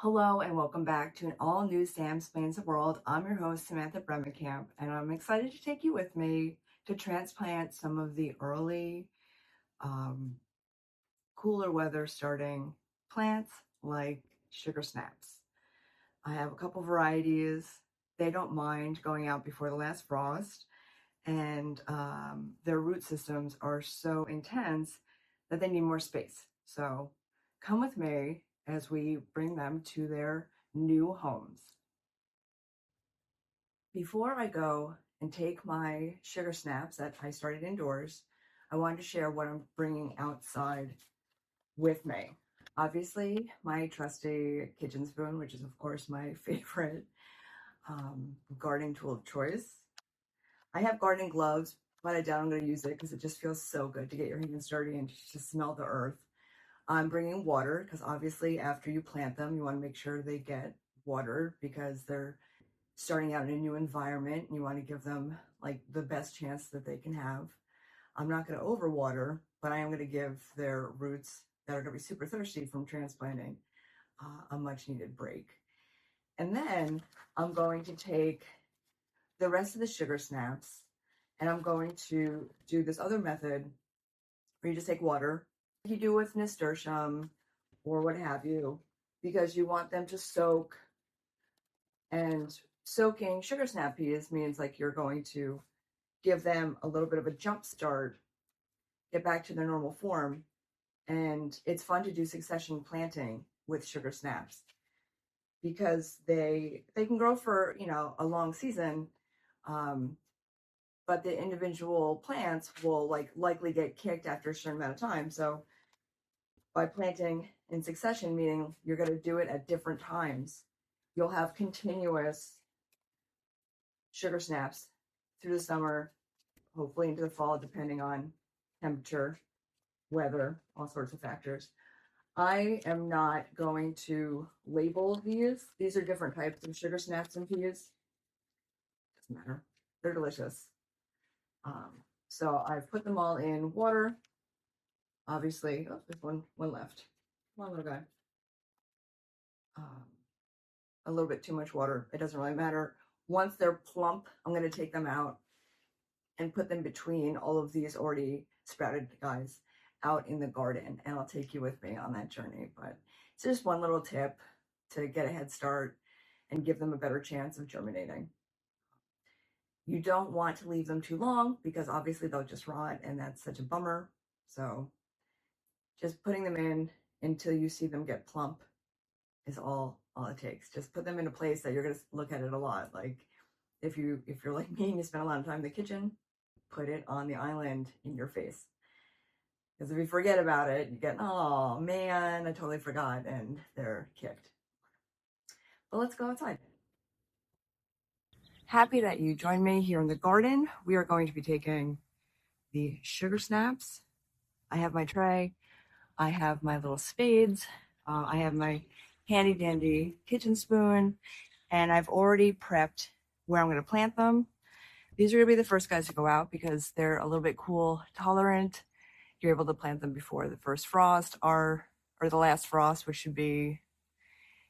Hello and welcome back to an all-new Sam Explains the World. I'm your host, Samantha Bremekamp, and I'm excited to take you with me to transplant some of the early, cooler weather starting plants like sugar snaps. I have a couple varieties. They don't mind going out before the last frost, and their root systems are so intense that they need more space. So come with me as we bring them to their new homes. Before I go and take my sugar snaps that I started indoors, I wanted to share what I'm bringing outside with me. Obviously, my trusty kitchen spoon, which is of course my favorite gardening tool of choice. I have gardening gloves, but I doubt I'm going to use it because it just feels so good to get your hands dirty and to smell the earth. I'm bringing water because obviously after you plant them, you want to make sure they get watered because they're starting out in a new environment and you want to give them like the best chance that they can have. I'm not going to overwater, but I am going to give their roots that are going to be super thirsty from transplanting a much needed break. And then I'm going to take the rest of the sugar snaps and I'm going to do this other method where you just take water, like you do with nasturtium or what have you, because you want them to soak. And soaking sugar snap peas means like you're going to give them a little bit of a jump start, get back to their normal form. And it's fun to do succession planting with sugar snaps because they can grow for, a long season. But the individual plants will likely get kicked after a certain amount of time. So by planting in succession, meaning you're going to do it at different times, you'll have continuous sugar snaps through the summer, hopefully into the fall, depending on temperature, weather, all sorts of factors. I am not going to label these. These are different types of sugar snaps and peas. Doesn't matter. They're delicious. So I've put them all in water. Obviously, oh, there's one left. Come on, little guy. A little bit too much water. It doesn't really matter. Once they're plump, I'm going to take them out and put them between all of these already sprouted guys out in the garden, and I'll take you with me on that journey. But it's just one little tip to get a head start and give them a better chance of germinating. You don't want to leave them too long because obviously they'll just rot, and that's such a bummer. So just putting them in until you see them get plump is all it takes. Just put them in a place that you're going to look at it a lot. Like if you're like me and you spend a lot of time in the kitchen, put it on the island in your face. Because if you forget about it, you get, oh man, I totally forgot, and they're kicked. But let's go outside. Happy that you joined me here in the garden. We are going to be taking the sugar snaps. I have my tray. I have my little spades. I have my handy dandy kitchen spoon, and I've already prepped where I'm going to plant them. These are going to be the first guys to go out because they're a little bit cool tolerant. You're able to plant them before the first frost or the last frost, which should be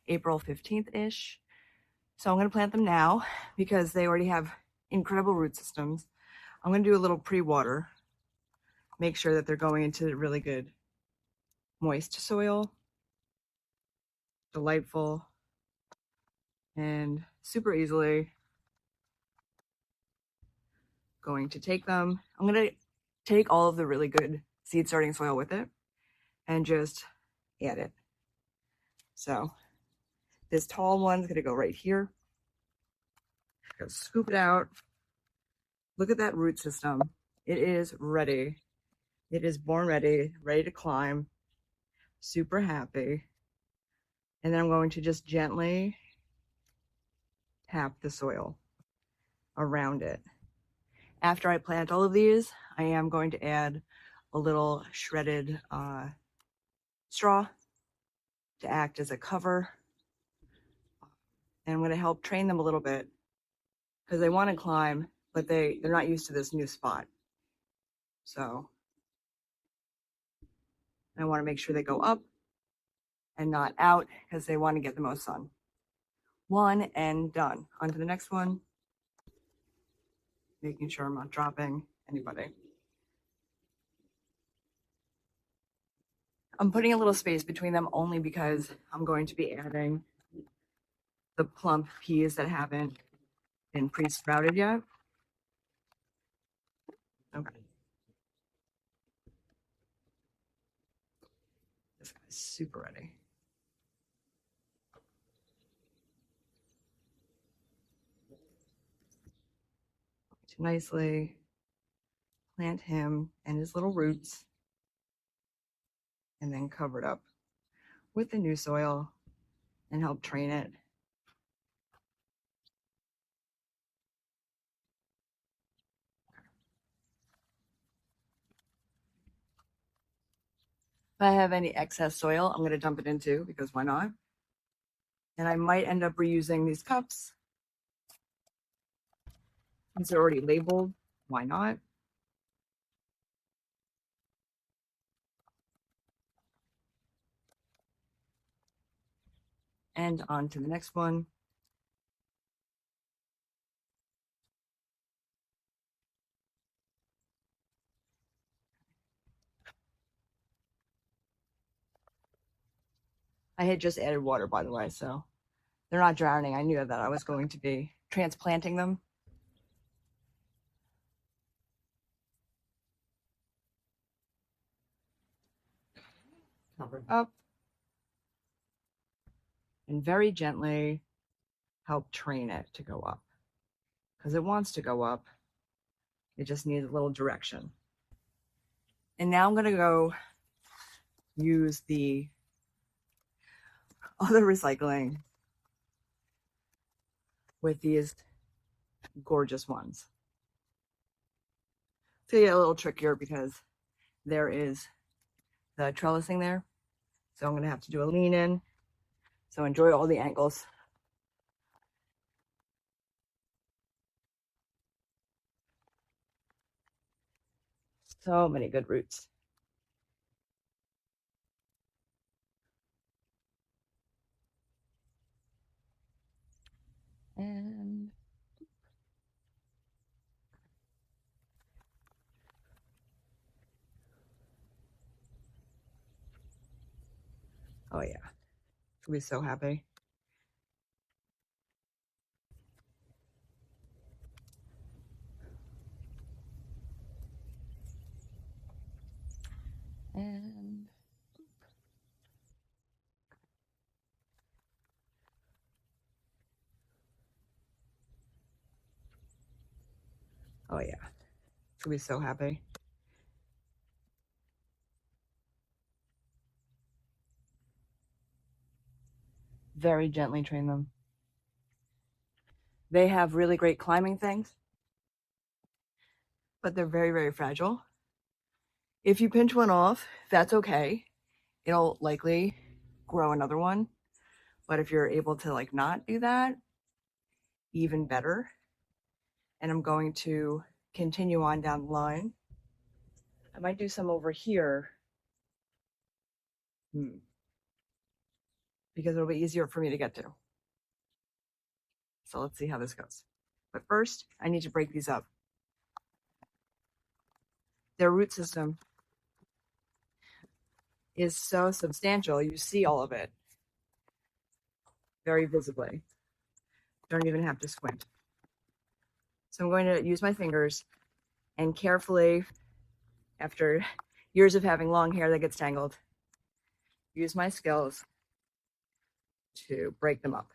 April 15th-ish. So I'm going to plant them now because they already have incredible root systems. I'm going to do a little pre-water, make sure that they're going into really good moist soil, delightful, and super easily going to take them. I'm going to take all of the really good seed starting soil with it and just add it. So this tall one's going to go right here. Go scoop it out. Look at that root system. It is ready. It is born ready, ready to climb. Super happy. And then I'm going to just gently tap the soil around it. After I plant all of these, I am going to add a little shredded straw to act as a cover. And I'm going to help train them a little bit because they want to climb, but they're not used to this new spot. So I want to make sure they go up and not out because they want to get the most sun. One and done. On to the next one. Making sure I'm not dropping anybody. I'm putting a little space between them only because I'm going to be adding the plump peas that haven't been pre-sprouted yet. Okay. This guy's super ready. To nicely plant him and his little roots and then cover it up with the new soil and help train it. If I have any excess soil, I'm going to dump it into because why not? And I might end up reusing these cups since they're already labeled. Why not? And on to the next one. I had just added water, by the way, so they're not drowning. I knew that I was going to be transplanting them. Cover it up and very gently help train it to go up because it wants to go up. It just needs a little direction. And now I'm going to go use the other recycling with these gorgeous ones. It's going to get a little trickier because there is the trellising there. So I'm going to have to do a lean in. So enjoy all the angles. So many good roots. And oh yeah, she'll be so happy. And oh yeah, she'll be so happy. Very gently train them. They have really great climbing things, but they're very, very fragile. If you pinch one off, that's okay. It'll likely grow another one. But if you're able to like not do that, even better. And I'm going to continue on down the line. I might do some over here because it'll be easier for me to get to. So let's see how this goes. But first, I need to break these up. Their root system is so substantial. You see all of it very visibly. Don't even have to squint. So I'm going to use my fingers and carefully, after years of having long hair that gets tangled, use my skills to break them up.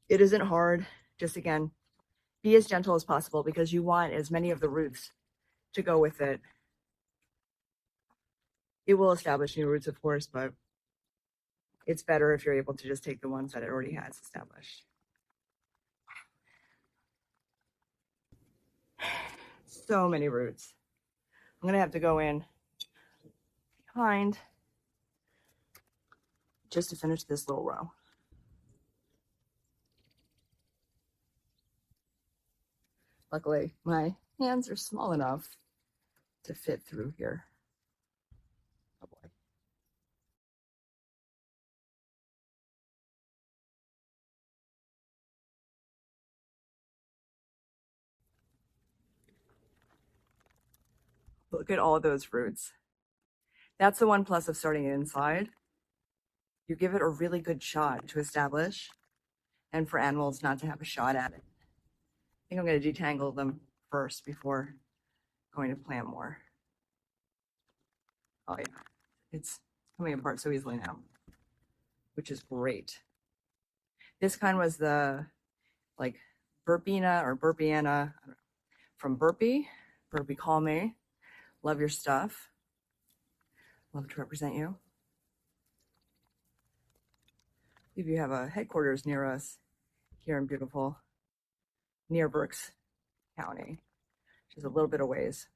It isn't hard. Just again, be as gentle as possible because you want as many of the roots to go with it. It will establish new roots, of course, but it's better if you're able to just take the ones that it already has established. So many roots. I'm going to have to go in behind just to finish this little row. Luckily, my hands are small enough to fit through here. Oh boy. Look at all those roots. That's the one plus of starting it inside. You give it a really good shot to establish and for animals not to have a shot at it. I think I'm going to detangle them first before going to plant more. Oh yeah, it's coming apart so easily now, which is great. This kind was the like Burpina or Burpiana from Burpee. Burpee, call me. Love your stuff. Love to represent you. I believe you have a headquarters near us here in beautiful, near Berks County, which is a little bit of ways.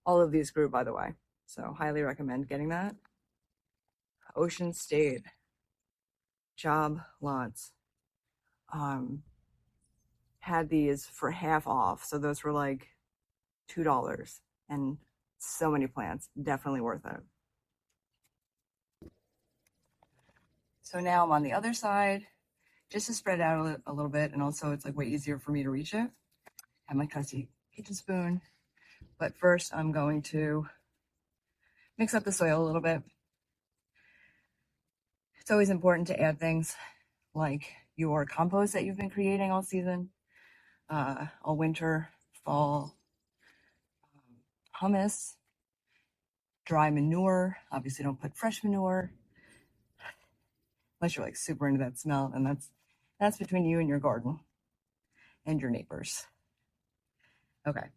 All of these grew, by the way, so highly recommend getting that. Ocean State, job lots. Had these for half off, so those were like $2, and so many plants, definitely worth it. So now I'm on the other side, just to spread out a little bit, and also it's like way easier for me to reach it. I have my trusty kitchen spoon, but first I'm going to mix up the soil a little bit. It's always important to add things like your compost that you've been creating all season, all winter, fall, hummus, dry manure. Obviously don't put fresh manure unless you're like super into that smell, and that's between you and your garden and your neighbors. Okay,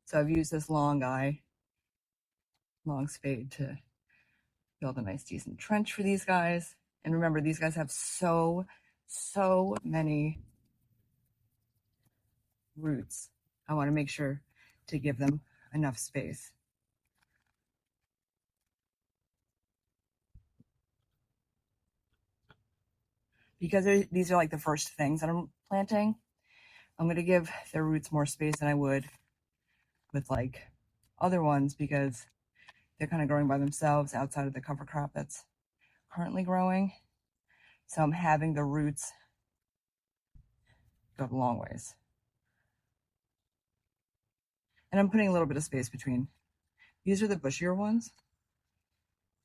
so I've used this long spade to build a nice decent trench for these guys. And remember, these guys have so many roots. I want to make sure to give them enough space. Because these are like the first things that I'm planting, I'm going to give their roots more space than I would with like other ones, because they're kind of growing by themselves outside of the cover crop that's currently growing. So I'm having the roots go the long ways. And I'm putting a little bit of space between. These are the bushier ones.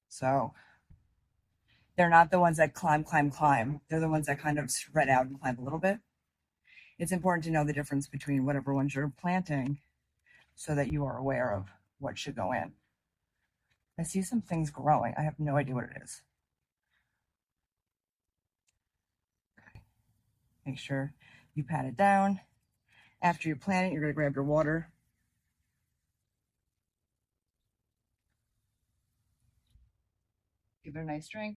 So they're not the ones that climb. They're the ones that kind of spread out and climb a little bit. It's important to know the difference between whatever ones you're planting so that you are aware of what should go in. I see some things growing. I have no idea what it is. Okay. Make sure you pat it down. After you plant it, you're going to grab your water. Give it a nice drink.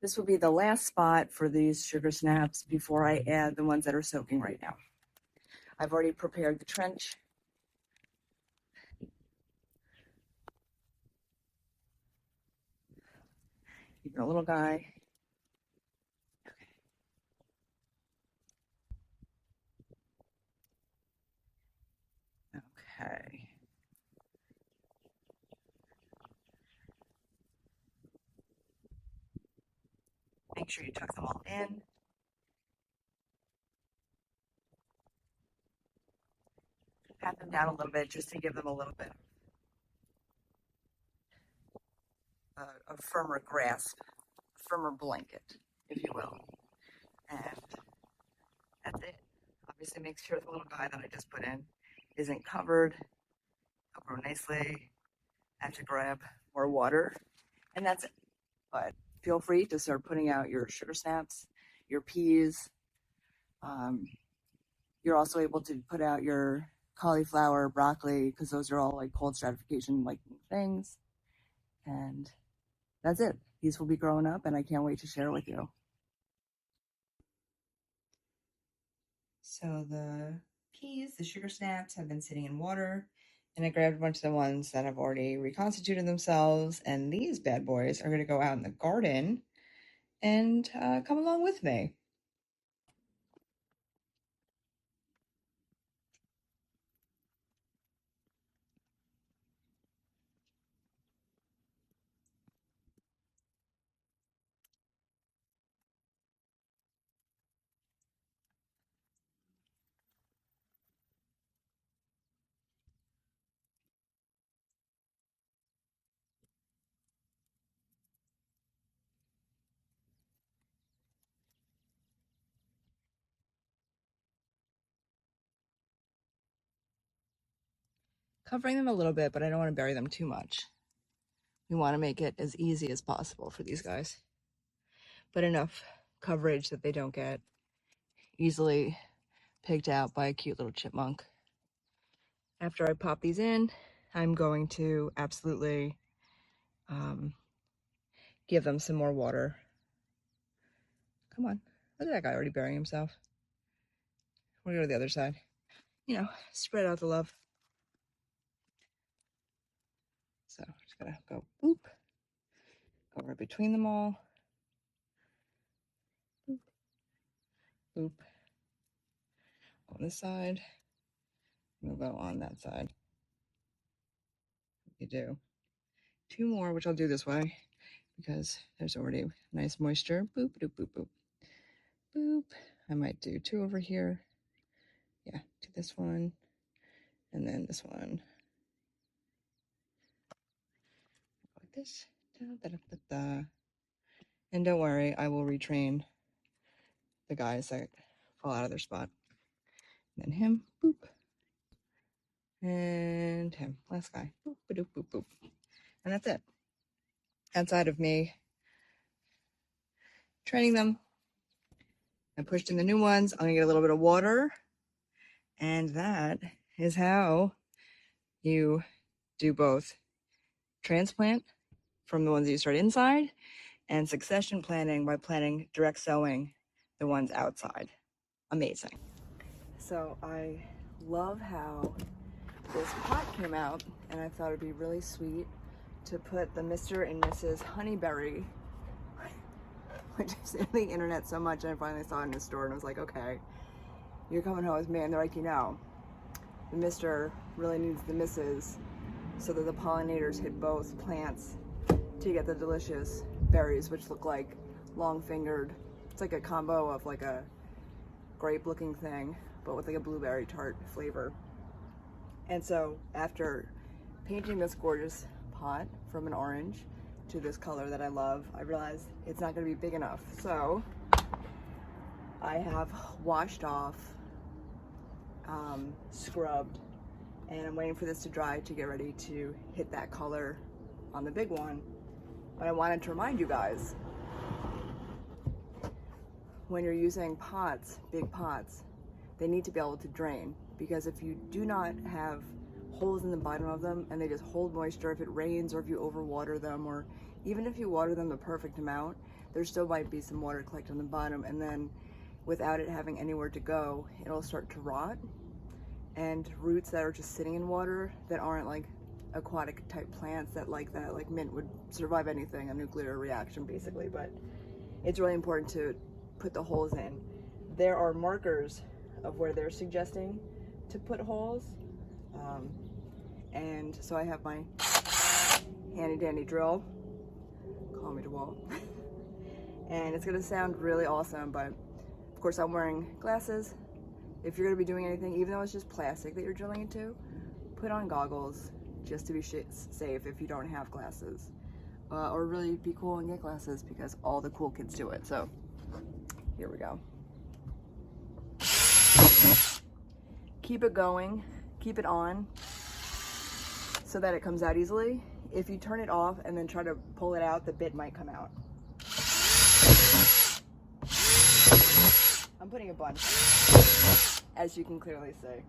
This will be the last spot for these sugar snaps before I add the ones that are soaking right now. I've already prepared the trench. Even a little guy. Okay. Make sure you tuck them all in. Pat them down a little bit just to give them a little bit of a firmer grasp, firmer blanket, if you will. And that's it. Obviously make sure the little guy that I just put in isn't covered. It'll grow nicely. I have to grab more water, and that's it. But feel free to start putting out your sugar snaps, your peas. You're also able to put out your cauliflower, broccoli, because those are all like cold stratification like things. And that's it. These will be growing up, and I can't wait to share with you. So the peas, the sugar snaps, have been sitting in water, and I grabbed a bunch of the ones that have already reconstituted themselves, and these bad boys are going to go out in the garden and come along with me. Covering them a little bit, but I don't want to bury them too much. We want to make it as easy as possible for these guys, but enough coverage that they don't get easily picked out by a cute little chipmunk. After I pop these in, I'm going to absolutely give them some more water. Come on, look at that guy already burying himself. We're going to go to the other side. You know, spread out the love. So just gotta go boop, go right between them all. Boop, boop. On this side, we'll go on that side. You do 2 more, which I'll do this way because there's already nice moisture. Boop, boop, boop, boop, boop. I might do 2 over here. Yeah, do this one and then this one. Like this. Da, da, da, da. And don't worry, I will retrain the guys that fall out of their spot. And then him, boop. And him, last guy, boop, boop, boop, boop. And that's it. Outside of me training them, I pushed in the new ones. I'm gonna get a little bit of water. And that is how you do both transplant from the ones that you start inside and succession planting by planting direct sowing the ones outside. Amazing. So I love how this pot came out, and I thought it'd be really sweet to put the Mr. and Mrs. Honeyberry, which is in the internet so much, and I finally saw it in the store, and I was like, okay, you're coming home with me. And they're like, you know, the Mr. really needs the Mrs. so that the pollinators hit both plants to get the delicious berries, which look like long-fingered. It's like a combo of like a grape-looking thing, but with like a blueberry tart flavor. And so after painting this gorgeous pot from an orange to this color that I love, I realized it's not going to be big enough. So I have washed off, scrubbed, and I'm waiting for this to dry to get ready to hit that color on the big one. But I wanted to remind you guys, when you're using pots, big pots, they need to be able to drain, because if you do not have holes in the bottom of them and they just hold moisture, if it rains or if you overwater them, or even if you water them the perfect amount, there still might be some water collected on the bottom, and then without it having anywhere to go, it'll start to rot. And roots that are just sitting in water that aren't like aquatic type plants that like mint would survive anything, a nuclear reaction basically. But it's really important to put the holes in. There are markers of where they're suggesting to put holes, and so I have my handy dandy drill, call me DeWalt, and it's gonna sound really awesome, but of course I'm wearing glasses. If you're gonna be doing anything, even though it's just plastic that you're drilling into, put on goggles just to be safe if you don't have glasses. Or really be cool and get glasses, because all the cool kids do it. So here we go. Keep it going, keep it on so that it comes out easily. If you turn it off and then try to pull it out, the bit might come out. I'm putting a bunch, as you can clearly see.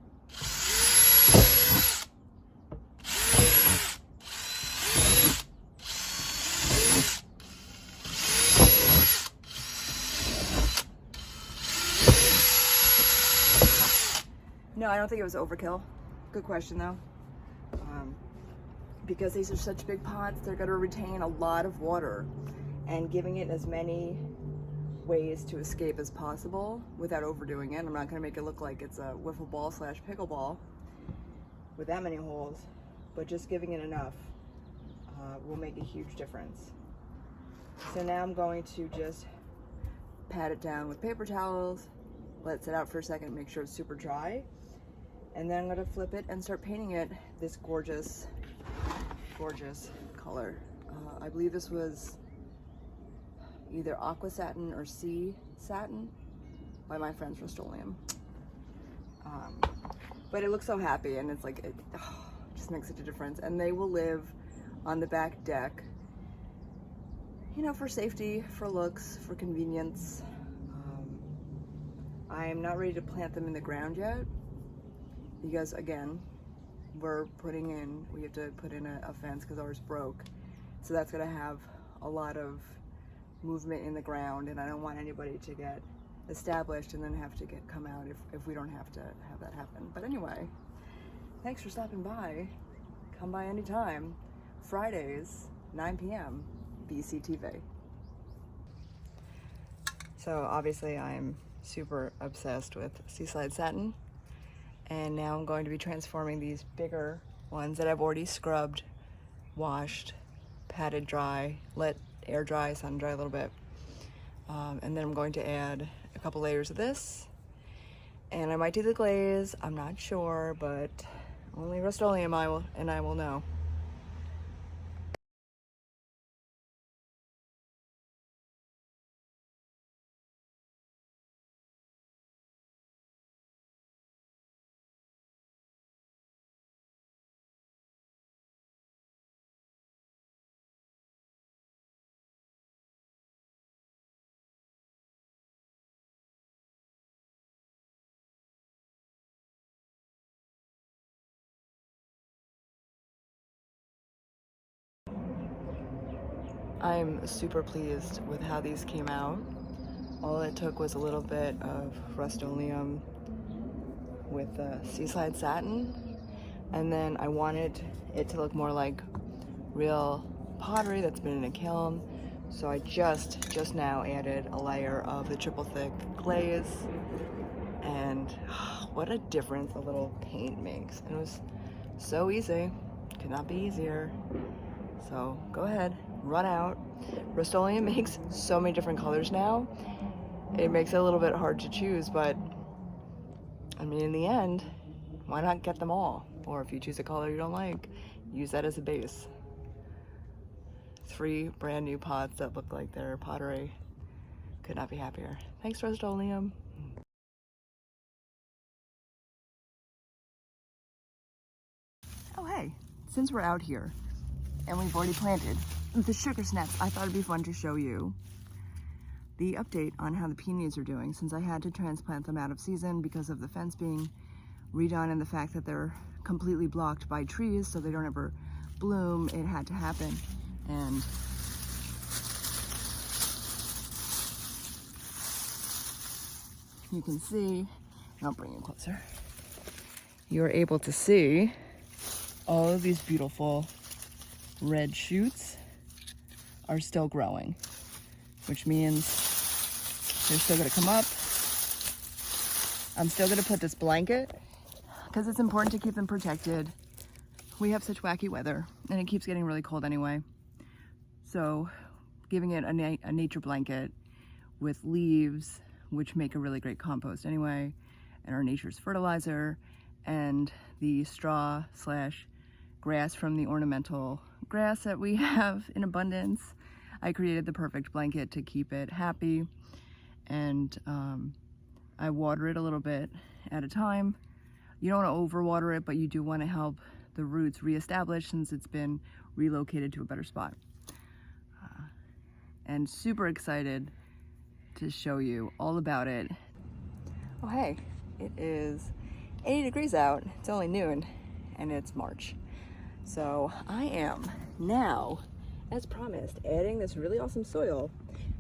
No, I don't think it was overkill. Good question though. Because these are such big pots, they're going to retain a lot of water, and giving it as many ways to escape as possible without overdoing it. I'm not going to make it look like it's a wiffle ball slash pickleball with that many holes, but just giving it enough will make a huge difference. So now I'm going to just pat it down with paper towels, let it sit out for a second, make sure it's super dry, and then I'm going to flip it and start painting it this gorgeous color. I believe this was either aqua satin or sea satin by my friends Rust-Oleum. But it looks so happy, and it's like, it just makes such a difference. And they will live on the back deck, you know, for safety, for looks, for convenience. I am not ready to plant them in the ground yet, because again, we have to put in a fence because ours broke. So that's gonna have a lot of movement in the ground, and I don't want anybody to get established and then have to come out if we don't have to have that happen. But anyway, thanks for stopping by. Come by anytime. Fridays, 9 p.m., BCTV. So obviously I'm super obsessed with Seaside Satin, and now I'm going to be transforming these bigger ones that I've already scrubbed, washed, patted dry, let air dry, sun dry a little bit, and then I'm going to add a couple layers of this, and I might do the glaze, I'm not sure, but only Rust-Oleum I will know. I'm super pleased with how these came out. All it took was a little bit of Rust-Oleum with Seaside Satin, and then I wanted it to look more like real pottery that's been in a kiln, so I just now added a layer of the triple thick glaze, and what a difference a little paint makes. It was so easy, could not be easier. So go ahead, run out. Rust-Oleum makes so many different colors now. It makes it a little bit hard to choose, but I mean, in the end, why not get them all? Or if you choose a color you don't like, use that as a base. 3 brand new pots that look like they're pottery. Could not be happier. Thanks, Rust-Oleum. Oh hey, since we're out here and we've already planted the sugar snaps, I thought it'd be fun to show you the update on how the peonies are doing, since I had to transplant them out of season because of the fence being redone and the fact that they're completely blocked by trees so they don't ever bloom. It had to happen, and you can see, I'll bring you closer. You're able to see all of these beautiful red shoots are still growing, which means they're still gonna come up. I'm still gonna put this blanket because it's important to keep them protected. We have such wacky weather and it keeps getting really cold anyway. So giving it a nature blanket with leaves, which make a really great compost anyway, and our nature's fertilizer, and the straw slash grass from the ornamental grass that we have in abundance. I created the perfect blanket to keep it happy, and I water it a little bit at a time. You don't want to overwater it, but you do want to help the roots reestablish since it's been relocated to a better spot. And super excited to show you all about it. Oh hey, it is 80 degrees out, it's only noon, and it's March. So I am now, as promised, adding this really awesome soil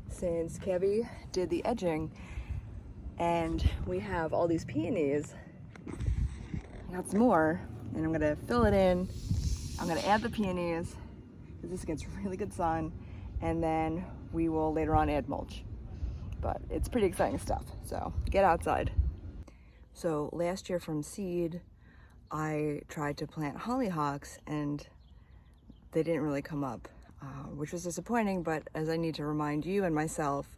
since Kevy did the edging, and we have all these peonies. I got some more, and I'm gonna fill it in. I'm gonna add the peonies, because this gets really good sun, and then we will later on add mulch. But it's pretty exciting stuff, so get outside. So last year from seed, I tried to plant hollyhocks and they didn't really come up, which was disappointing, but as I need to remind you and myself,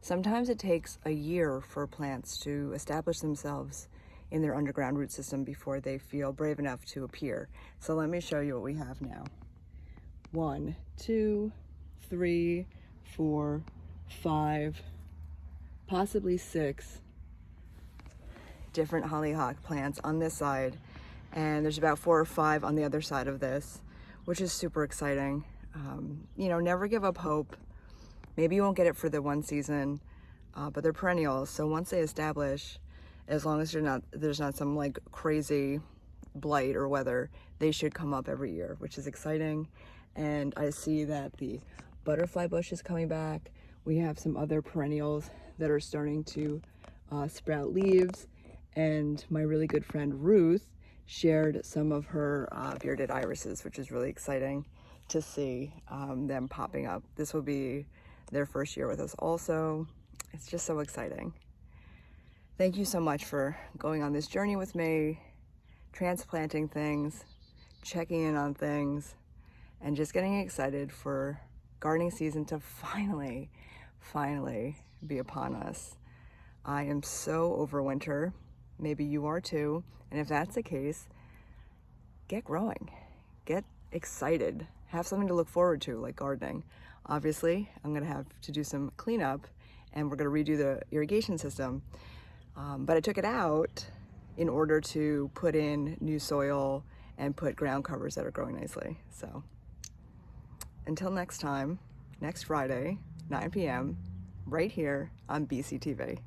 sometimes it takes a year for plants to establish themselves in their underground root system before they feel brave enough to appear. So let me show you what we have now. 1, 2, 3, 4, 5, possibly 6 different hollyhock plants on this side, and there's about 4 or 5 on the other side of this, which is super exciting. You know, never give up hope. Maybe you won't get it for the one season, but they're perennials, so once they establish, as long as there's not some like crazy blight or weather, they should come up every year, which is exciting. And I see that the butterfly bush is coming back. We have some other perennials that are starting to sprout leaves, and my really good friend Ruth shared some of her bearded irises, which is really exciting to see them popping up. This will be their first year with us also. It's just so exciting. Thank you so much for going on this journey with me, transplanting things, checking in on things, and just getting excited for gardening season to finally be upon us. I am so over winter. Maybe you are too. And if that's the case, get growing, get excited, have something to look forward to, like gardening. Obviously, I'm gonna have to do some cleanup and we're gonna redo the irrigation system. But I took it out in order to put in new soil and put ground covers that are growing nicely. So until next time, next Friday, 9 p.m., right here on BCTV.